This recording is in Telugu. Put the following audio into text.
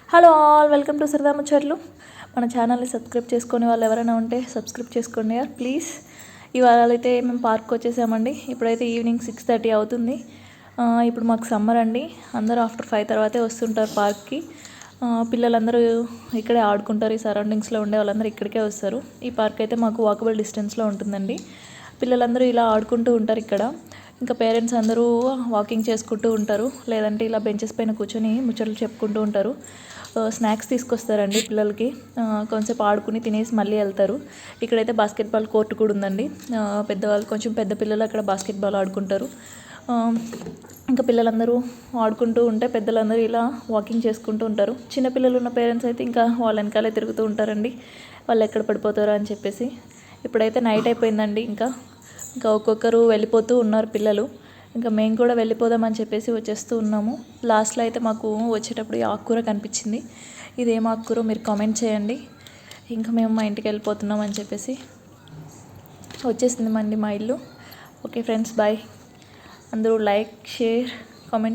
హలో ఆల్, వెల్కమ్ టు సరదా ముచ్చట్లు. మన ఛానల్ని సబ్స్క్రైబ్ చేసుకునే వాళ్ళు ఎవరైనా ఉంటే సబ్స్క్రైబ్ చేసుకోండి యార్ ప్లీజ్. ఇవాళ అయితే మేము పార్క్ వచ్చేసామండి. ఇప్పుడైతే ఈవినింగ్ 6:30 అవుతుంది. ఇప్పుడు మాకు సమ్మర్ అండి. అందరూ ఆఫ్టర్ 5 తర్వాతే వస్తుంటారు పార్క్కి. పిల్లలందరూ ఇక్కడే ఆడుకుంటారు. ఈ సరౌండింగ్స్లో ఉండే వాళ్ళందరూ ఇక్కడికే వస్తారు. ఈ పార్క్ అయితే మాకు వాకబుల్ డిస్టెన్స్లో ఉంటుందండి. పిల్లలందరూ ఇలా ఆడుకుంటూ ఉంటారు ఇక్కడ. ఇంకా పేరెంట్స్ అందరూ వాకింగ్ చేసుకుంటూ ఉంటారు, లేదంటే ఇలా బెంచెస్ పైన కూర్చొని ముచ్చట్లు చెప్పుకుంటూ ఉంటారు. స్నాక్స్ తీసుకొస్తారండి పిల్లలకి. కొంచెంసేపు ఆడుకుని తినేసి మళ్ళీ వెళ్తారు. ఇక్కడైతే బాస్కెట్బాల్ కోర్ట్ కూడా ఉందండి. పెద్దవాళ్ళు కొంచెం పెద్ద పిల్లలు అక్కడ బాస్కెట్బాల్ ఆడుకుంటారు. ఇంకా పిల్లలందరూ ఆడుకుంటూ ఉంటే పెద్దలందరూ ఇలా వాకింగ్ చేసుకుంటూ ఉంటారు. చిన్నపిల్లలు ఉన్న పేరెంట్స్ అయితే ఇంకా వాళ్ళ వెనకాలే తిరుగుతూ ఉంటారండి, వాళ్ళు ఎక్కడ పడిపోతారో అని చెప్పేసి. ఇప్పుడైతే నైట్ అయిపోయిందండి. ఇంకా ఒక్కొక్కరు వెళ్ళిపోతూ ఉన్నారు పిల్లలు. ఇంకా మేము కూడా వెళ్ళిపోదామని చెప్పేసి వచ్చేస్తూ ఉన్నాము. లాస్ట్లో అయితే మాకు వచ్చేటప్పుడు ఈ ఆకుకూర కనిపించింది. ఇదేం ఆకుకూర మీరు కామెంట్ చేయండి. ఇంకా మేము మా ఇంటికి వెళ్ళిపోతున్నాం అని చెప్పేసి వచ్చేసింది మండి మా ఇల్లు. Okay friends, bye. అందరూ లైక్, షేర్, కామెంట్